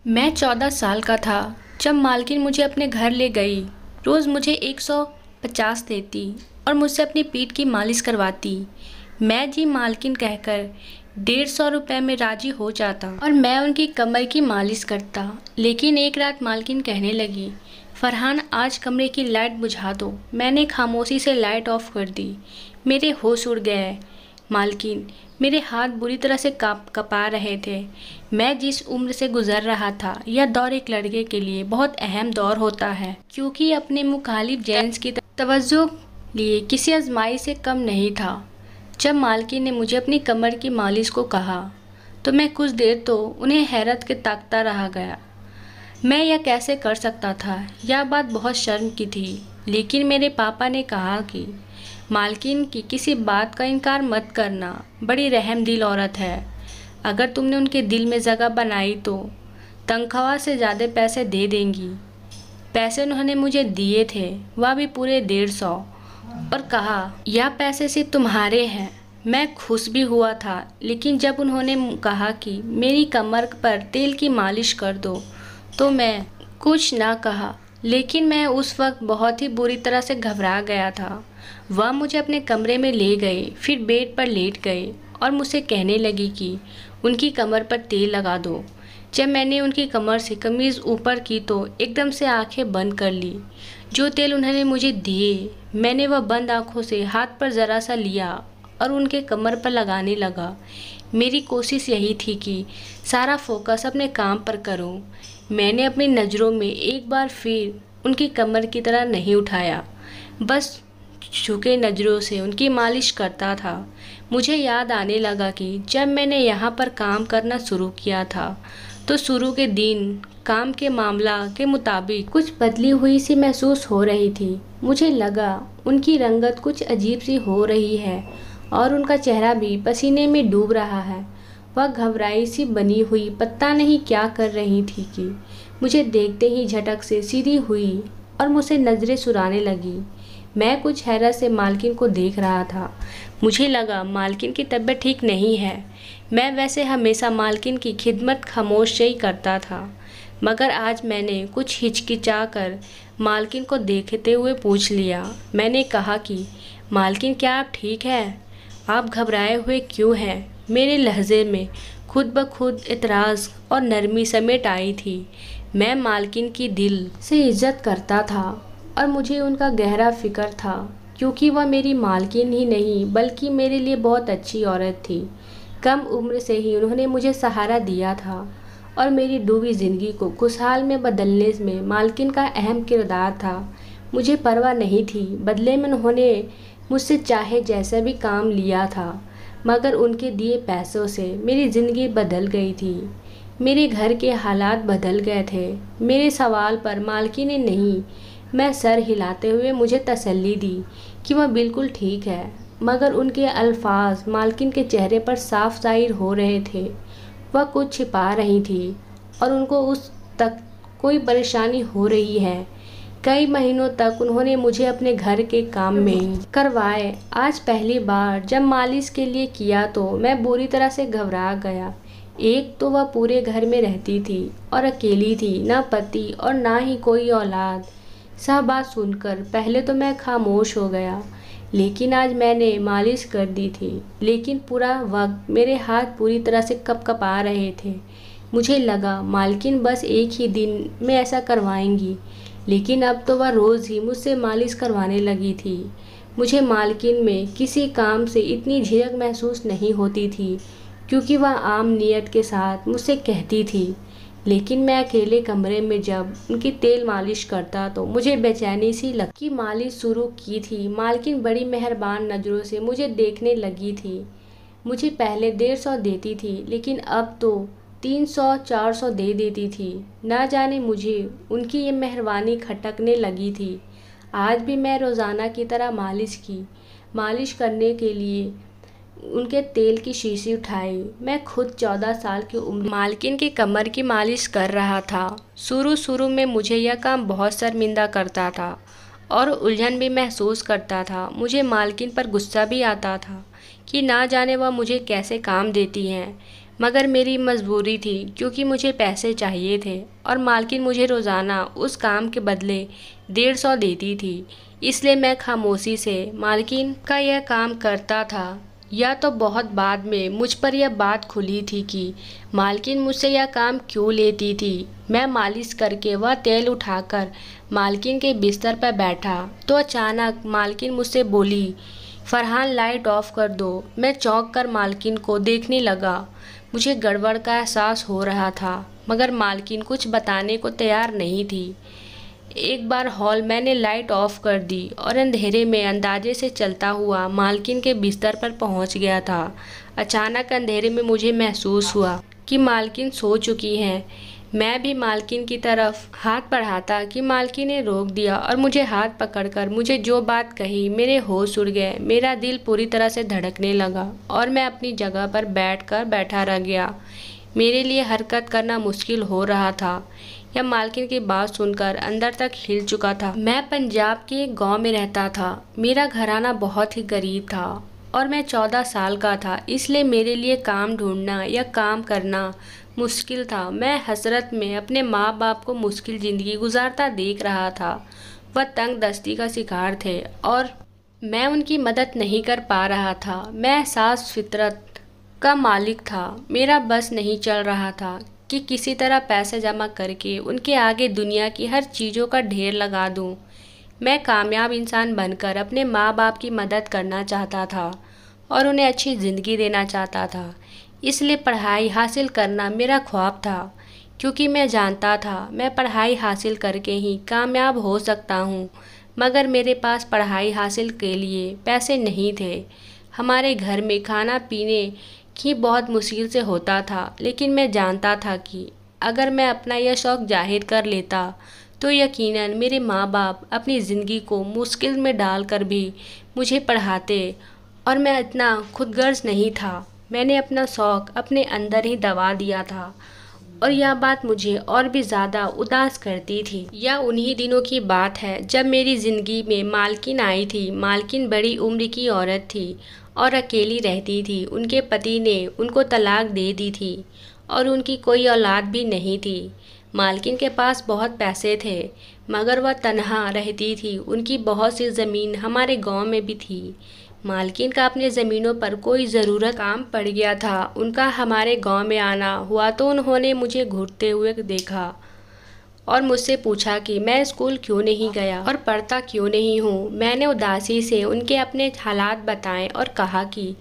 मैं 14 साल का था जब मालकिन मुझे अपने घर ले गई। रोज़ मुझे 150 देती और मुझसे अपनी पीठ की मालिश करवाती। मैं जी मालकिन कहकर 150 रुपये में राजी हो जाता और मैं उनकी कमर की मालिश करता। लेकिन एक रात मालकिन कहने लगी, फरहान आज कमरे की लाइट बुझा दो। मैंने खामोशी से लाइट ऑफ कर दी। मेरे होश उड़ गए। मालकिन, मेरे हाथ बुरी तरह से कपा रहे थे। मैं जिस उम्र से गुजर रहा था यह दौर एक लड़के के लिए बहुत अहम दौर होता है, क्योंकि अपने मुखालिफ जेंट्स की तवज्जो लिए किसी आजमाइश से कम नहीं था। जब मालकिन ने मुझे अपनी कमर की मालिश को कहा तो मैं कुछ देर तो उन्हें हैरत के ताकता रह गया। मैं यह कैसे कर सकता था? यह बात बहुत शर्म की थी। लेकिन मेरे पापा ने कहा कि मालकिन की किसी बात का इनकार मत करना, बड़ी रहमदिल औरत है। अगर तुमने उनके दिल में जगह बनाई तो तनख्वाह से ज़्यादा पैसे दे देंगी। पैसे उन्होंने मुझे दिए थे, वह भी पूरे 150, और कहा यह पैसे सिर्फ तुम्हारे हैं। मैं खुश भी हुआ था, लेकिन जब उन्होंने कहा कि मेरी कमर पर तेल की मालिश कर दो तो मैं कुछ ना कहा। लेकिन मैं उस वक्त बहुत ही बुरी तरह से घबरा गया था। वह मुझे अपने कमरे में ले गए, फिर बेड पर लेट गए और मुझसे कहने लगी कि उनकी कमर पर तेल लगा दो। जब मैंने उनकी कमर से कमीज़ ऊपर की तो एकदम से आंखें बंद कर ली। जो तेल उन्होंने मुझे दिए, मैंने वह बंद आंखों से हाथ पर ज़रा सा लिया और उनके कमर पर लगाने लगा। मेरी कोशिश यही थी कि सारा फोकस अपने काम पर करूं। मैंने अपनी नज़रों में एक बार फिर उनकी कमर की तरह नहीं उठाया, बस झुके नज़रों से उनकी मालिश करता था। मुझे याद आने लगा कि जब मैंने यहाँ पर काम करना शुरू किया था तो शुरू के दिन काम के मामला के मुताबिक कुछ बदली हुई सी महसूस हो रही थी। मुझे लगा उनकी रंगत कुछ अजीब सी हो रही है और उनका चेहरा भी पसीने में डूब रहा है। वह घबराई सी बनी हुई पता नहीं क्या कर रही थी कि मुझे देखते ही झटक से सीधी हुई और मुझसे नज़रें चुराने लगी। मैं कुछ हैरत से मालकिन को देख रहा था। मुझे लगा मालकिन की तबीयत ठीक नहीं है। मैं वैसे हमेशा मालकिन की खिदमत खामोश से ही करता था, मगर आज मैंने कुछ हिचकिचा कर मालकिन को देखते हुए पूछ लिया। मैंने कहा कि मालकिन, क्या आप ठीक हैं? आप घबराए हुए क्यों हैं? मेरे लहजे में खुद ब खुद एतराज़ और नरमी समेट आई थी। मैं मालकिन की दिल से इज्जत करता था और मुझे उनका गहरा फिक्र था, क्योंकि वह मेरी मालकिन ही नहीं बल्कि मेरे लिए बहुत अच्छी औरत थी। कम उम्र से ही उन्होंने मुझे सहारा दिया था और मेरी डूबी ज़िंदगी को खुशहाल में बदलने में मालकिन का अहम किरदार था। मुझे परवाह नहीं थी, बदले में उन्होंने मुझसे चाहे जैसा भी काम लिया था, मगर उनके दिए पैसों से मेरी ज़िंदगी बदल गई थी। मेरे घर के हालात बदल गए थे। मेरे सवाल पर मालकिन ने नहीं, मैं सर हिलाते हुए मुझे तसल्ली दी कि वह बिल्कुल ठीक है, मगर उनके अल्फाज मालकिन के चेहरे पर साफ ज़ाहिर हो रहे थे। वह कुछ छिपा रही थी और उनको उस तक कोई परेशानी हो रही है। कई महीनों तक उन्होंने मुझे अपने घर के काम में करवाए। आज पहली बार जब मालिश के लिए किया तो मैं बुरी तरह से घबरा गया। एक तो वह पूरे घर में रहती थी और अकेली थी, ना पति और ना ही कोई औलाद। सब बात सुनकर पहले तो मैं खामोश हो गया, लेकिन आज मैंने मालिश कर दी थी, लेकिन पूरा वक्त मेरे हाथ पूरी तरह से कँपा रहे थे। मुझे लगा मालकिन बस एक ही दिन में ऐसा करवाएंगी, लेकिन अब तो वह रोज़ ही मुझसे मालिश करवाने लगी थी। मुझे मालकिन में किसी काम से इतनी झिझक महसूस नहीं होती थी, क्योंकि वह आम नियत के साथ मुझसे कहती थी। लेकिन मैं अकेले कमरे में जब उनकी तेल मालिश करता तो मुझे बेचैनी सी लगती। मालिश शुरू की थी। मालकिन बड़ी मेहरबान नज़रों से मुझे देखने लगी थी। मुझे पहले 150 देती थी, लेकिन अब तो 300-400 दे देती थी। ना जाने मुझे उनकी ये मेहरबानी खटकने लगी थी। आज भी मैं रोज़ाना की तरह मालिश करने के लिए उनके तेल की शीशी उठाई। मैं खुद 14 साल की उम्र मालकिन की कमर की मालिश कर रहा था। शुरू में मुझे यह काम बहुत शर्मिंदा करता था और उलझन भी महसूस करता था। मुझे मालकिन पर गुस्सा भी आता था कि ना जाने वह मुझे कैसे काम देती हैं। मगर मेरी मजबूरी थी क्योंकि मुझे पैसे चाहिए थे और मालकिन मुझे रोज़ाना उस काम के बदले 150 देती थी। इसलिए मैं खामोशी से मालकिन का यह काम करता था। या तो बहुत बाद में मुझ पर यह बात खुली थी कि मालकिन मुझसे यह काम क्यों लेती थी। मैं मालिश करके वह तेल उठाकर मालकिन के बिस्तर पर बैठा तो अचानक मालकिन मुझसे बोली, फरहान लाइट ऑफ कर दो। मैं चौंक कर मालकिन को देखने लगा। मुझे गड़बड़ का एहसास हो रहा था मगर मालकिन कुछ बताने को तैयार नहीं थी। एक बार हॉल मैंने लाइट ऑफ कर दी और अंधेरे में अंदाजे से चलता हुआ मालकिन के बिस्तर पर पहुंच गया था। अचानक अंधेरे में मुझे महसूस हुआ कि मालकिन सो चुकी हैं। मैं भी मालकिन की तरफ हाथ बढ़ाता कि मालकिन ने रोक दिया और मुझे हाथ पकड़कर मुझे जो बात कही मेरे होश उड़ गए। मेरा दिल पूरी तरह से धड़कने लगा और मैं अपनी जगह पर बैठा रह गया। मेरे लिए हरकत करना मुश्किल हो रहा था। यह मालकिन की बात सुनकर अंदर तक हिल चुका था। मैं पंजाब के एक गांव में रहता था। मेरा घराना बहुत ही गरीब था और मैं 14 साल का था, इसलिए मेरे लिए काम ढूंढना या काम करना मुश्किल था। मैं हसरत में अपने माँ बाप को मुश्किल ज़िंदगी गुजारता देख रहा था। वह तंग दस्ती का शिकार थे और मैं उनकी मदद नहीं कर पा रहा था। मैं एहसास फितरत का मालिक था। मेरा बस नहीं चल रहा था कि किसी तरह पैसे जमा करके उनके आगे दुनिया की हर चीज़ों का ढेर लगा दूं। मैं कामयाब इंसान बनकर अपने माँ बाप की मदद करना चाहता था और उन्हें अच्छी ज़िंदगी देना चाहता था। इसलिए पढ़ाई हासिल करना मेरा ख्वाब था क्योंकि मैं जानता था मैं पढ़ाई हासिल करके ही कामयाब हो सकता हूँ। मगर मेरे पास पढ़ाई हासिल के लिए पैसे नहीं थे। हमारे घर में खाना पीने की बहुत मुश्किल से होता था, लेकिन मैं जानता था कि अगर मैं अपना यह शौक़ जाहिर कर लेता तो यकीनन मेरे माँ बाप अपनी ज़िंदगी को मुश्किल में डालकर भी मुझे पढ़ाते। और मैं इतना खुदगर्ज नहीं था। मैंने अपना शौक़ अपने अंदर ही दबा दिया था और यह बात मुझे और भी ज़्यादा उदास करती थी। यह उन्हीं दिनों की बात है जब मेरी ज़िंदगी में मालकिन आई थी। मालकिन बड़ी उम्र की औरत थी और अकेली रहती थी। उनके पति ने उनको तलाक दे दी थी और उनकी कोई औलाद भी नहीं थी। मालकिन के पास बहुत पैसे थे मगर वह तन्हा रहती थी। उनकी बहुत सी ज़मीन हमारे गांव में भी थी। मालकिन का अपने ज़मीनों पर कोई ज़रूरत काम पड़ गया था। उनका हमारे गांव में आना हुआ तो उन्होंने मुझे घूरते हुए देखा और मुझसे पूछा कि मैं स्कूल क्यों नहीं गया और पढ़ता क्यों नहीं हूँ। मैंने उदासी से उनके अपने हालात बताए और कहा कि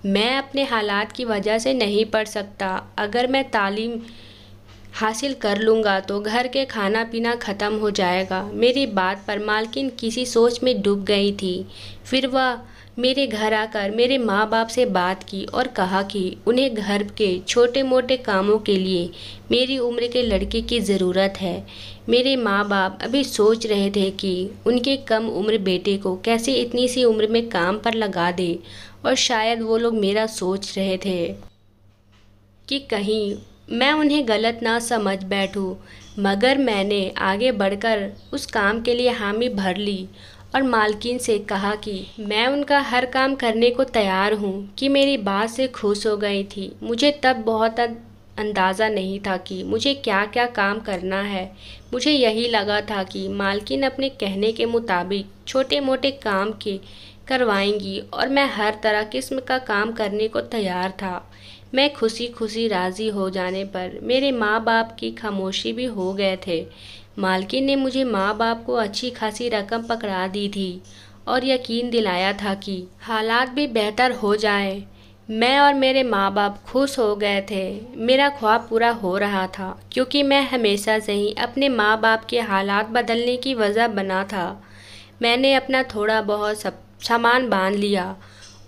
मैं अपने हालात की वजह से नहीं पढ़ सकता। अगर मैं तालीम हासिल कर लूँगा तो घर के खाना पीना ख़त्म हो जाएगा। मेरी बात पर मालकिन किसी सोच में डूब गई थी। फिर वह मेरे घर आकर मेरे माँ बाप से बात की और कहा कि उन्हें घर के छोटे मोटे कामों के लिए मेरी उम्र के लड़के की ज़रूरत है। मेरे माँ बाप अभी सोच रहे थे कि उनके कम उम्र बेटे को कैसे इतनी सी उम्र में काम पर लगा दे और शायद वो लोग मेरा सोच रहे थे कि कहीं मैं उन्हें गलत ना समझ बैठूं। मगर मैंने आगे बढ़कर उस काम के लिए हामी भर ली और मालकिन से कहा कि मैं उनका हर काम करने को तैयार हूँ। कि मेरी बात से खुश हो गई थी। मुझे तब बहुत अंदाज़ा नहीं था कि मुझे क्या क्या काम करना है। मुझे यही लगा था कि मालकिन अपने कहने के मुताबिक छोटे मोटे काम के करवाएंगी और मैं हर तरह किस्म का काम करने को तैयार था। मैं खुशी खुशी राज़ी हो जाने पर मेरे माँ बाप की खामोशी भी हो गए थे। मालकिन ने मुझे माँ बाप को अच्छी खासी रकम पकड़ा दी थी और यकीन दिलाया था कि हालात भी बेहतर हो जाए। मैं और मेरे माँ बाप खुश हो गए थे। मेरा ख्वाब पूरा हो रहा था क्योंकि मैं हमेशा से ही अपने माँ बाप के हालात बदलने की वजह बना था। मैंने अपना थोड़ा बहुत सब सामान बांध लिया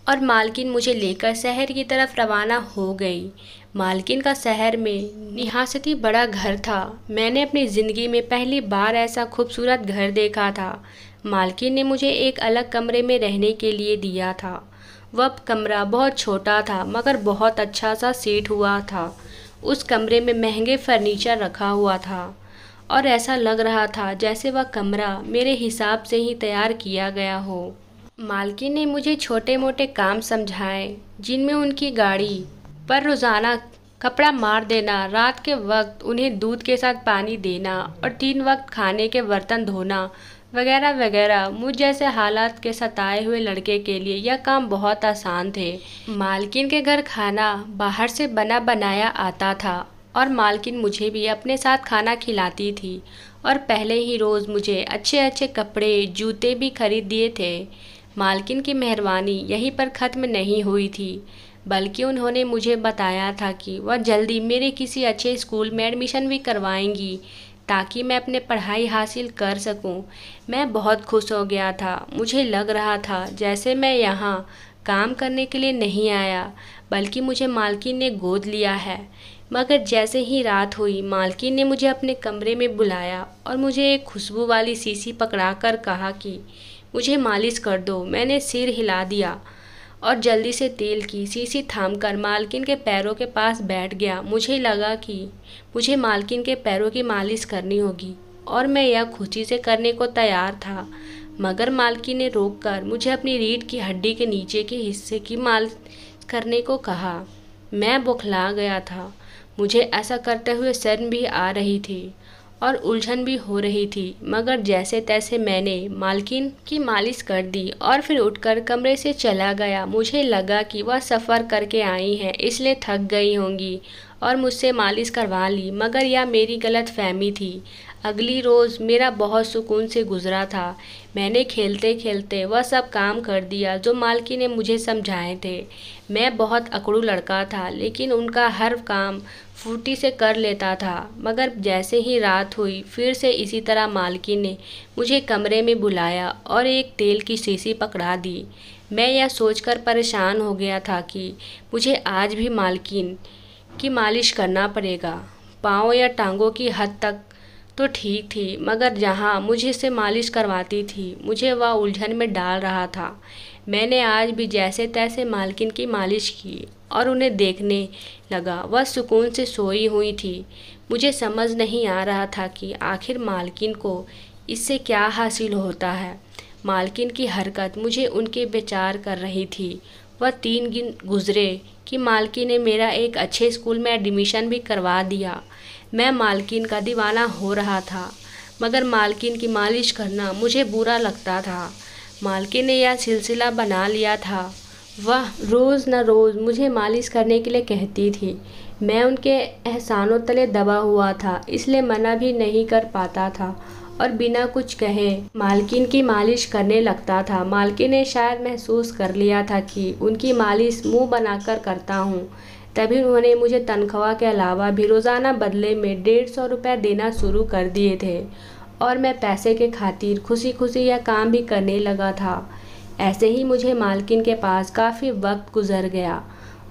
और मालकिन मुझे लेकर शहर की तरफ रवाना हो गई। मालकिन का शहर में निहायत ही बड़ा घर था। मैंने अपनी ज़िंदगी में पहली बार ऐसा खूबसूरत घर देखा था। मालकिन ने मुझे एक अलग कमरे में रहने के लिए दिया था। वह कमरा बहुत छोटा था मगर बहुत अच्छा सा सेट हुआ था। उस कमरे में महंगे फर्नीचर रखा हुआ था और ऐसा लग रहा था जैसे वह कमरा मेरे हिसाब से ही तैयार किया गया हो। मालकिन ने मुझे छोटे मोटे काम समझाए जिनमें उनकी गाड़ी पर रोज़ाना कपड़ा मार देना, रात के वक्त उन्हें दूध के साथ पानी देना और 3 वक्त खाने के बर्तन धोना वगैरह वगैरह। मुझ जैसे हालात के सताए हुए लड़के के लिए यह काम बहुत आसान थे। मालकिन के घर खाना बाहर से बना बनाया आता था और मालकिन मुझे भी अपने साथ खाना खिलाती थी और पहले ही रोज़ मुझे अच्छे अच्छे कपड़े जूते भी खरीद दिए थे। मालकिन की मेहरबानी यहीं पर ख़त्म नहीं हुई थी, बल्कि उन्होंने मुझे बताया था कि वह जल्दी मेरे किसी अच्छे स्कूल में एडमिशन भी करवाएंगी ताकि मैं अपने पढ़ाई हासिल कर सकूं। मैं बहुत खुश हो गया था। मुझे लग रहा था जैसे मैं यहाँ काम करने के लिए नहीं आया, बल्कि मुझे मालकिन ने गोद लिया है। मगर जैसे ही रात हुई, मालकिन ने मुझे अपने कमरे में बुलाया और मुझे एक खुशबू वाली शीशी पकड़ाकर कहा कि मुझे मालिश कर दो। मैंने सिर हिला दिया और जल्दी से तेल की शीशी थामकर मालकिन के पैरों के पास बैठ गया। मुझे लगा कि मुझे मालकिन के पैरों की मालिश करनी होगी और मैं यह खुशी से करने को तैयार था। मगर मालकिन ने रोककर मुझे अपनी रीढ़ की हड्डी के नीचे के हिस्से की मालिश करने को कहा। मैं बौखला गया था। मुझे ऐसा करते हुए शर्म भी आ रही थी और उलझन भी हो रही थी, मगर जैसे तैसे मैंने मालकिन की मालिश कर दी और फिर उठकर कमरे से चला गया। मुझे लगा कि वह सफ़र करके आई हैं, इसलिए थक गई होंगी और मुझसे मालिश करवा ली, मगर यह मेरी गलत फहमी थी। अगली रोज़ मेरा बहुत सुकून से गुजरा था। मैंने खेलते खेलते वह सब काम कर दिया जो मालकिन ने मुझे समझाए थे। मैं बहुत अकड़ू लड़का था, लेकिन उनका हर काम फुर्ती से कर लेता था। मगर जैसे ही रात हुई, फिर से इसी तरह मालकिन ने मुझे कमरे में बुलाया और एक तेल की शीशी पकड़ा दी। मैं यह सोचकर परेशान हो गया था कि मुझे आज भी मालकिन की मालिश करना पड़ेगा। पाँव या टांगों की हद तक तो ठीक थी, मगर जहाँ मुझे से मालिश करवाती थी, मुझे वह उलझन में डाल रहा था। मैंने आज भी जैसे तैसे मालकिन की मालिश की और उन्हें देखने लगा। वह सुकून से सोई हुई थी। मुझे समझ नहीं आ रहा था कि आखिर मालकिन को इससे क्या हासिल होता है। मालकिन की हरकत मुझे उनके विचार कर रही थी। वह 3 दिन गुजरे कि मालकिन ने मेरा एक अच्छे स्कूल में एडमिशन भी करवा दिया। मैं मालकिन का दीवाना हो रहा था, मगर मालकिन की मालिश करना मुझे बुरा लगता था। मालकिन ने यह सिलसिला बना लिया था। वह रोज़ न रोज़ मुझे मालिश करने के लिए कहती थी। मैं उनके एहसानों तले दबा हुआ था, इसलिए मना भी नहीं कर पाता था और बिना कुछ कहे मालकिन की मालिश करने लगता था। मालकिन ने शायद महसूस कर लिया था कि उनकी मालिश मुंह बनाकर करता हूँ, तभी उन्होंने मुझे तनख्वाह के अलावा भी रोज़ाना बदले में 150 रुपये देना शुरू कर दिए थे और मैं पैसे के खातिर खुशी खुशी यह काम भी करने लगा था। ऐसे ही मुझे मालकिन के पास काफ़ी वक्त गुजर गया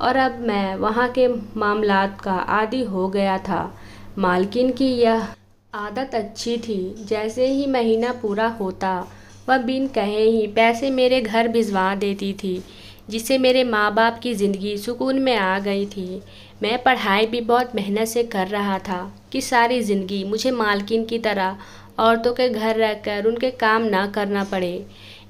और अब मैं वहाँ के मामलात का आदी हो गया था। मालकिन की यह आदत अच्छी थी। जैसे ही महीना पूरा होता, वह बिन कहे ही पैसे मेरे घर भिजवा देती थी, जिससे मेरे माँ बाप की ज़िंदगी सुकून में आ गई थी। मैं पढ़ाई भी बहुत मेहनत से कर रहा था कि सारी ज़िंदगी मुझे मालकिन की तरह औरतों के घर रहकर उनके काम ना करना पड़े।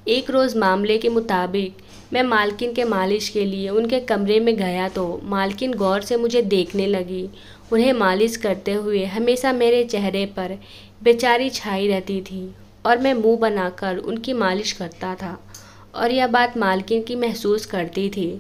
एक रोज़ मामले के मुताबिक मैं मालकिन के मालिश के लिए उनके कमरे में गया तो मालकिन गौर से मुझे देखने लगी। उन्हें मालिश करते हुए हमेशा मेरे चेहरे पर बेचारी छाई रहती थी और मैं मुंह बनाकर उनकी मालिश करता था और यह बात मालकिन की महसूस करती थी।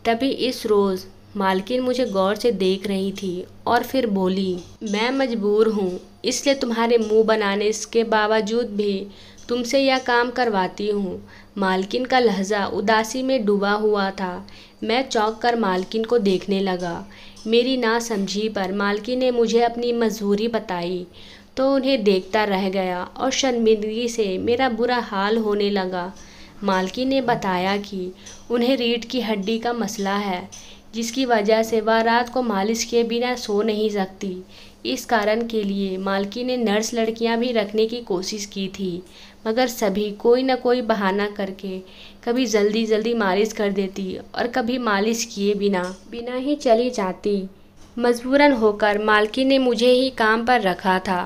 तभी इस रोज़ मालकिन मुझे गौर से देख रही थी और फिर बोली, मैं मजबूर हूँ, इसलिए तुम्हारे मुंह बनाने के बावजूद भी तुमसे यह काम करवाती हूँ। मालकिन का लहजा उदासी में डूबा हुआ था। मैं चौंक कर मालकिन को देखने लगा। मेरी नासमझी पर मालकिन ने मुझे अपनी मजबूरी बताई तो उन्हें देखता रह गया और शर्मिंदगी से मेरा बुरा हाल होने लगा। मालकिन ने बताया कि उन्हें रीढ़ की हड्डी का मसला है, जिसकी वजह से वह रात को मालिश किए बिना सो नहीं सकती। इस कारण के लिए मालकिन ने नर्स लड़कियां भी रखने की कोशिश की थी, मगर सभी कोई न कोई बहाना करके कभी जल्दी जल्दी मालिश कर देती और कभी मालिश किए बिना ही चली जाती। मजबूरन होकर मालकिन ने मुझे ही काम पर रखा था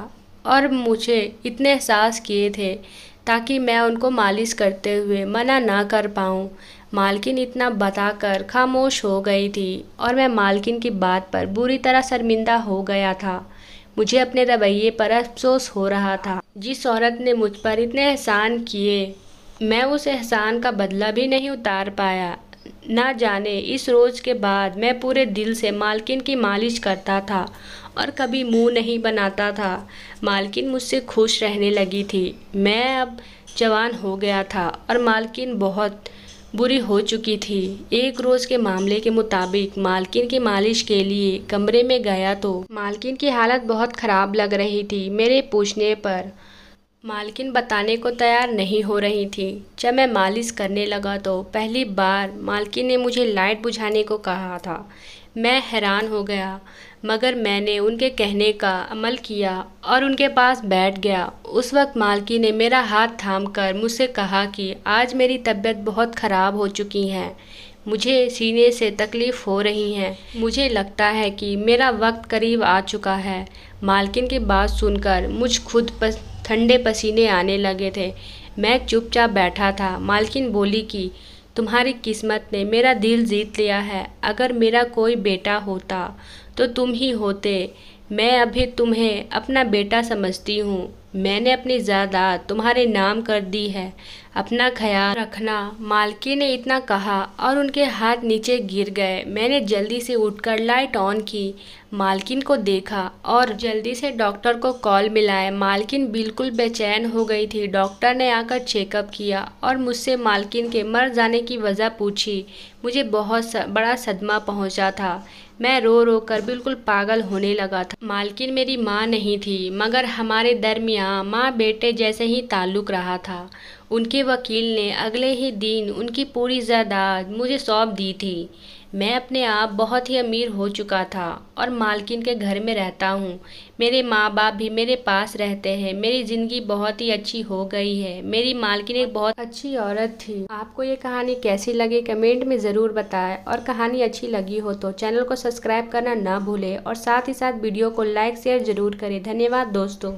और मुझे इतने एहसास किए थे ताकि मैं उनको मालिश करते हुए मना ना कर पाऊँ। मालकिन इतना बताकर खामोश हो गई थी और मैं मालकिन की बात पर बुरी तरह शर्मिंदा हो गया था। मुझे अपने रवैये पर अफसोस हो रहा था। जिस औरत ने मुझ पर इतने एहसान किए, मैं उस एहसान का बदला भी नहीं उतार पाया। ना जाने इस रोज़ के बाद मैं पूरे दिल से मालकिन की मालिश करता था और कभी मुंह नहीं बनाता था। मालकिन मुझसे खुश रहने लगी थी। मैं अब जवान हो गया था और मालकिन बहुत बुरी हो चुकी थी। एक रोज़ के मामले के मुताबिक मालकिन की मालिश के लिए कमरे में गया तो मालकिन की हालत बहुत ख़राब लग रही थी। मेरे पूछने पर मालकिन बताने को तैयार नहीं हो रही थी। जब मैं मालिश करने लगा तो पहली बार मालकिन ने मुझे लाइट बुझाने को कहा था। मैं हैरान हो गया, मगर मैंने उनके कहने का अमल किया और उनके पास बैठ गया। उस वक्त मालकिन ने मेरा हाथ थामकर मुझसे कहा कि आज मेरी तबीयत बहुत ख़राब हो चुकी है, मुझे सीने से तकलीफ़ हो रही है, मुझे लगता है कि मेरा वक्त करीब आ चुका है। मालकिन की बात सुनकर मुझ खुद ठंडे पसीने आने लगे थे। मैं चुपचाप बैठा था। मालकिन बोली कि तुम्हारी किस्मत ने मेरा दिल जीत लिया है। अगर मेरा कोई बेटा होता तो तुम ही होते। मैं अभी तुम्हें अपना बेटा समझती हूँ। मैंने अपनी जायदाद तुम्हारे नाम कर दी है, अपना ख्याल रखना। मालकिन ने इतना कहा और उनके हाथ नीचे गिर गए। मैंने जल्दी से उठकर लाइट ऑन की, मालकिन को देखा और जल्दी से डॉक्टर को कॉल मिलाया। मालकिन बिल्कुल बेचैन हो गई थी। डॉक्टर ने आकर चेकअप किया और मुझसे मालकिन के मर जाने की वजह पूछी। मुझे बहुत बड़ा सदमा पहुंचा था। मैं रो रो कर बिल्कुल पागल होने लगा था। मालकिन मेरी माँ नहीं थी, मगर हमारे दरमियाँ माँ बेटे जैसे ही ताल्लुक़ रहा था। उनके वकील ने अगले ही दिन उनकी पूरी जायदाद मुझे सौंप दी थी। मैं अपने आप बहुत ही अमीर हो चुका था और मालकिन के घर में रहता हूँ। मेरे माँ बाप भी मेरे पास रहते हैं। मेरी ज़िंदगी बहुत ही अच्छी हो गई है। मेरी मालकिन एक बहुत अच्छी औरत थी। आपको ये कहानी कैसी लगी कमेंट में ज़रूर बताएं और कहानी अच्छी लगी हो तो चैनल को सब्सक्राइब करना ना भूलें और साथ ही साथ वीडियो को लाइक शेयर ज़रूर करें। धन्यवाद दोस्तों।